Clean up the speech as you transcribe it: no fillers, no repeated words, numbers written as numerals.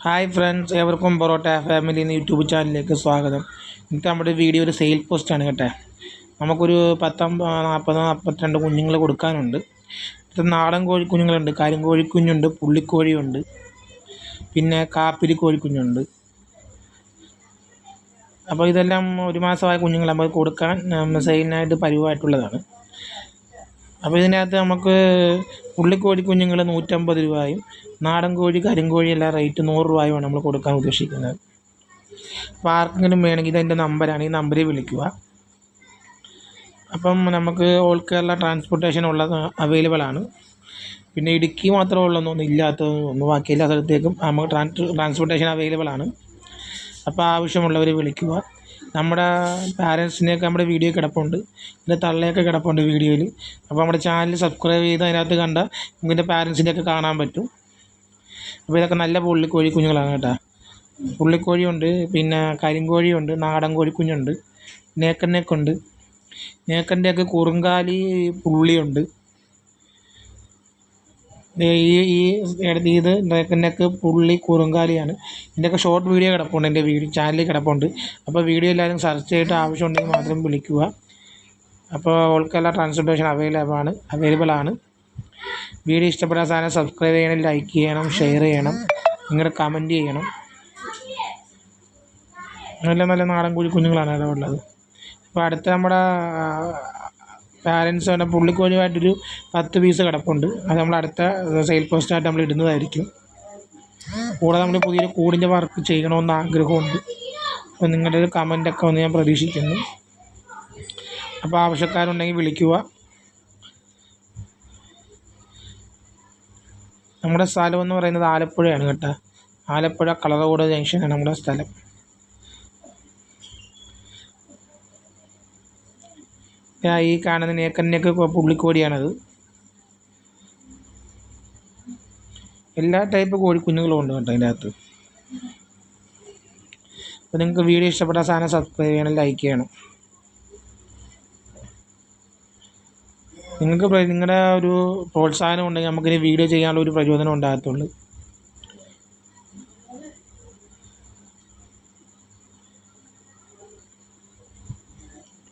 Hi friends, ഏവർക്കും parotta family എന്ന YouTube ചാനലിലേക്ക് സ്വാഗതം. ഇന്നത്തെ നമ്മുടെ വീഡിയോ ഒരു സെയിൽ പോസ്റ്റാണ് കേട്ടോ. നമുക്കൊരു 42 കുഞ്ഞുങ്ങൾ കൊടുക്കാനുണ്ട്. ഇത് നാടൻ കോഴിക്കുഞ്ഞുങ്ങളുണ്ട്, കരിങ്കോഴിക്കുഞ്ഞുണ്ട്, പുള്ളിക്കോഴിയുണ്ട്, പിന്നെ കാപ്പിരി കോഴിക്കുഞ്ഞുണ്ട്. അപ്പോൾ ഇതെല്ലാം ഒരു മാസമായ കുഞ്ഞുങ്ങൾ നമുക്ക് കൊടുക്കാൻ സെയിലിനായിട്ട് പരിവായിട്ടുള്ളതാണ്. അപ്പോൾ ഇതിനകത്ത് നമുക്ക് പുള്ളിക്കോഴി കുഞ്ഞുങ്ങൾ 150 രൂപയും നാടൻ കോഴി കരിങ്കോഴി എല്ലാം റേറ്റ് 100 രൂപയുമാണ് നമ്മൾ കൊടുക്കാൻ ഉദ്ദേശിക്കുന്നത്. അപ്പോൾ ആർക്കെങ്കിലും വേണമെങ്കിൽ ഇതെൻ്റെ നമ്പറാണ്, ഈ നമ്പറിൽ വിളിക്കുക. അപ്പം നമുക്ക് ഓൾ കേരള ട്രാൻസ്പോർട്ടേഷൻ അവൈലബിൾ ആണ്. പിന്നെ ഇടുക്കി മാത്രമേ ഉള്ളതൊന്നും ഇല്ലാത്തതൊന്നും ബാക്കി എല്ലാ സ്ഥലത്തേക്കും നമുക്ക് ട്രാൻസ്പോർട്ടേഷൻ അവൈലബിൾ ആണ്. അപ്പോൾ ആവശ്യമുള്ളവർ വിളിക്കുക. നമ്മുടെ പാരൻസിനെയൊക്കെ നമ്മുടെ വീഡിയോ കിടപ്പുണ്ട്, ഇതിൻ്റെ തള്ളയൊക്കെ കിടപ്പുണ്ട് വീഡിയോയിൽ. അപ്പോൾ നമ്മുടെ ചാനൽ സബ്സ്ക്രൈബ് ചെയ്ത് അതിനകത്ത് കണ്ട ഇതിൻ്റെ പാരൻസിനെയൊക്കെ കാണാൻ പറ്റും. അപ്പോൾ ഇതൊക്കെ നല്ല പുള്ളിക്കോഴി കുഞ്ഞുങ്ങളാണ് കേട്ടോ. പുള്ളിക്കോഴിയുണ്ട്, പിന്നെ കരിങ്കോഴിയുണ്ട്, നാടൻ കോഴിക്കുഞ്ഞുണ്ട്, നേക്കൻ്റെയൊക്കെ നേക്കൻ്റെയൊക്കെ കുറുങ്കാലി പുള്ളിയുണ്ട്. ഇത് നേക്കൻ്റെയൊക്കെ പുള്ളി കുറുങ്കാലിയാണ്. ഇതിൻ്റെയൊക്കെ ഷോർട്ട് വീഡിയോ കിടപ്പുണ്ട്, എൻ്റെ ചാനലിൽ കിടപ്പുണ്ട്. അപ്പോൾ വീഡിയോ എല്ലാവരും സെർച്ച് ചെയ്തിട്ട് ആവശ്യമുണ്ടെങ്കിൽ മാത്രം വിളിക്കുക. അപ്പോൾ ഓൾ കേരള ട്രാൻസ്പോർട്ടേഷൻ അവൈലബിൾ ആണ്. വീഡിയോ ഇഷ്ടപ്പെട്ട സാധനം സബ്സ്ക്രൈബ് ചെയ്യണം, ലൈക്ക് ചെയ്യണം, ഷെയർ ചെയ്യണം, നിങ്ങളുടെ കമൻറ്റ് ചെയ്യണം. നല്ല നല്ല നാടൻ കുഞ്ഞുങ്ങളാണ് ഇവിടെ ഉള്ളത്. അപ്പോൾ അടുത്ത നമ്മുടെ പാരൻസ് തന്നെ പുള്ളിക്കോഴിയുമായിട്ടൊരു 10 പീസ് കിടപ്പുണ്ട്. അത് നമ്മൾ അടുത്ത സെയിൽ പോസ്റ്റായിട്ട് നമ്മൾ ഇടുന്നതായിരിക്കും. കൂടാതെ നമ്മൾ പുതിയൊരു കൂടിൻ്റെ വർക്ക് ചെയ്യണമെന്ന് ആഗ്രഹമുണ്ട്. അപ്പോൾ നിങ്ങളുടെ ഒരു കമൻറ്റൊക്കെ ഒന്ന് ഞാൻ പ്രതീക്ഷിക്കുന്നു. അപ്പോൾ ആവശ്യക്കാരുണ്ടെങ്കിൽ വിളിക്കുക. നമ്മുടെ സ്ഥലം എന്ന് പറയുന്നത് ആലപ്പുഴയാണ് കേട്ടോ. ആലപ്പുഴ കളറോട് ജംഗ്ഷനാണ് നമ്മുടെ സ്ഥലം. ഈ കാണുന്ന നേക്കൻ്റെയൊക്കെ പുള്ളിക്കോഴിയാണത്. എല്ലാ ടൈപ്പ് കോഴിക്കുഞ്ഞുങ്ങളും ഉണ്ട് കേട്ടോ അതിൻ്റെ അകത്ത്. അപ്പോൾ നിങ്ങൾക്ക് വീഡിയോ ഇഷ്ടപ്പെട്ട സാധനം സബ്സ്ക്രൈബ് ചെയ്യണം, ലൈക്ക് ചെയ്യണം. നിങ്ങൾക്ക് നിങ്ങളുടെ ഒരു പ്രോത്സാഹനം ഉണ്ടെങ്കിൽ നമുക്കിനി വീഡിയോ ചെയ്യാനുള്ള ഒരു പ്രചോദനം ഉണ്ടാകത്തുള്ളൂ.